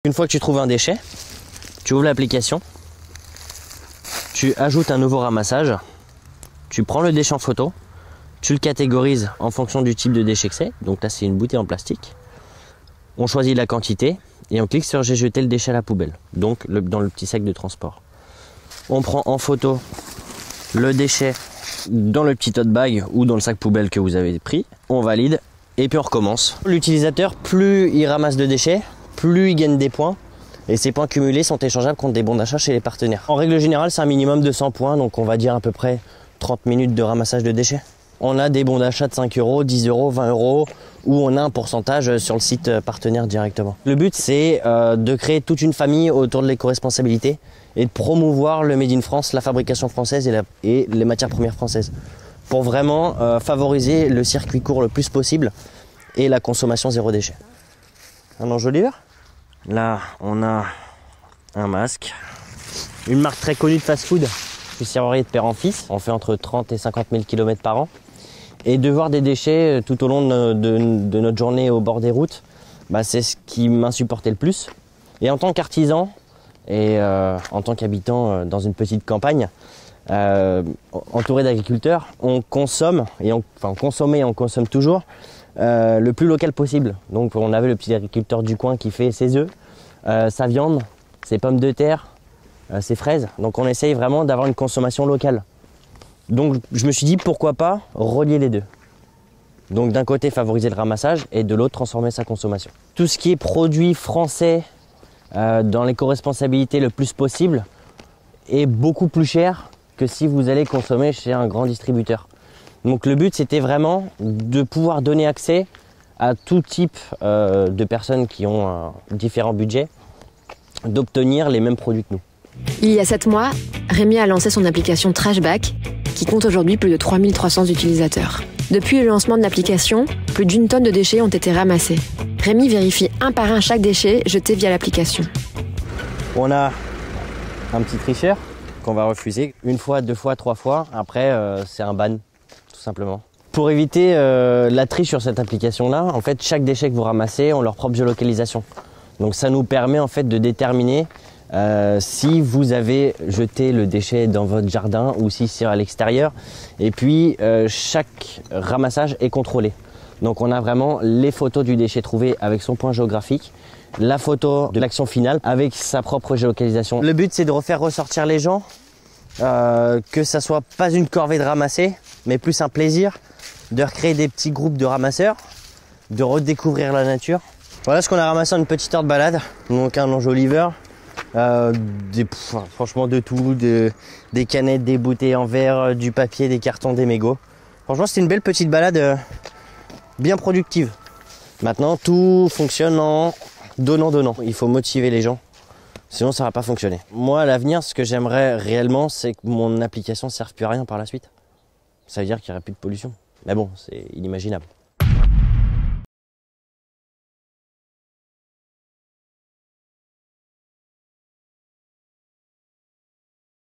Une fois que tu trouves un déchet, tu ouvres l'application, tu ajoutes un nouveau ramassage, tu prends le déchet en photo, tu le catégorises en fonction du type de déchet que c'est. Donc là, c'est une bouteille en plastique. On choisit la quantité et on clique sur j'ai jeté le déchet à la poubelle, donc dans le petit sac de transport. On prend en photo le déchet dans le petit tote bag ou dans le sac poubelle que vous avez pris. On valide et puis on recommence. L'utilisateur, plus il ramasse de déchets, plus il gagne des points. Et ces points cumulés sont échangeables contre des bons d'achat chez les partenaires. En règle générale, c'est un minimum de 100 points, donc on va dire à peu près 30 minutes de ramassage de déchets. On a des bons d'achat de 5 €, 10 €, 20 € où on a un pourcentage sur le site partenaire directement. Le but, c'est de créer toute une famille autour de l'éco-responsabilité et de promouvoir le Made in France, la fabrication française et les matières premières françaises pour vraiment favoriser le circuit court le plus possible et la consommation zéro déchet. Un enjoliveur. Là, on a un masque, une marque très connue de fast-food. Je suis serrurier de père en fils. On fait entre 30 et 50 000 km par an. Et de voir des déchets tout au long de notre journée au bord des routes, c'est ce qui m'insupportait le plus. Et en tant qu'artisan et en tant qu'habitant dans une petite campagne, entouré d'agriculteurs, on consomme, on consommait et on consomme toujours le plus local possible. Donc on avait le petit agriculteur du coin qui fait ses œufs, sa viande, ses pommes de terre, ses fraises. Donc on essaye vraiment d'avoir une consommation locale. Donc je me suis dit pourquoi pas relier les deux. Donc d'un côté favoriser le ramassage et de l'autre transformer sa consommation. Tout ce qui est produit français dans l'éco-responsabilité le plus possible est beaucoup plus cher que si vous allez consommer chez un grand distributeur. Donc le but, c'était vraiment de pouvoir donner accès à tout type de personnes qui ont différents budgets, d'obtenir les mêmes produits que nous. Il y a 7 mois, Rémi a lancé son application Trashback, qui compte aujourd'hui plus de 3300 utilisateurs. Depuis le lancement de l'application, plus d'1 tonne de déchets ont été ramassés. Rémi vérifie un par un chaque déchet jeté via l'application. On a un petit tricheur qu'on va refuser 1 fois, 2 fois, 3 fois. Après, c'est un ban. Tout simplement. Pour éviter la triche sur cette application-là, en fait, chaque déchet que vous ramassez ont leur propre géolocalisation. Donc ça nous permet en fait de déterminer si vous avez jeté le déchet dans votre jardin ou si c'est à l'extérieur. Et puis chaque ramassage est contrôlé. Donc on a vraiment les photos du déchet trouvé avec son point géographique, la photo de l'action finale avec sa propre géolocalisation. Le but, c'est de refaire ressortir les gens, que ça soit pas une corvée de ramasser, mais plus un plaisir de recréer des petits groupes de ramasseurs, de redécouvrir la nature. Voilà ce qu'on a ramassé en une petite heure de balade. Donc un enjoliveur, franchement de tout, des canettes, des bouteilles en verre, du papier, des cartons, des mégots. Franchement, c'était une belle petite balade bien productive. Maintenant, tout fonctionne en donnant-donnant. Il faut motiver les gens, sinon ça va pas fonctionner. Moi, à l'avenir, ce que j'aimerais réellement, c'est que mon application ne serve plus à rien par la suite. Ça veut dire qu'il n'y aurait plus de pollution. Mais bon, c'est inimaginable.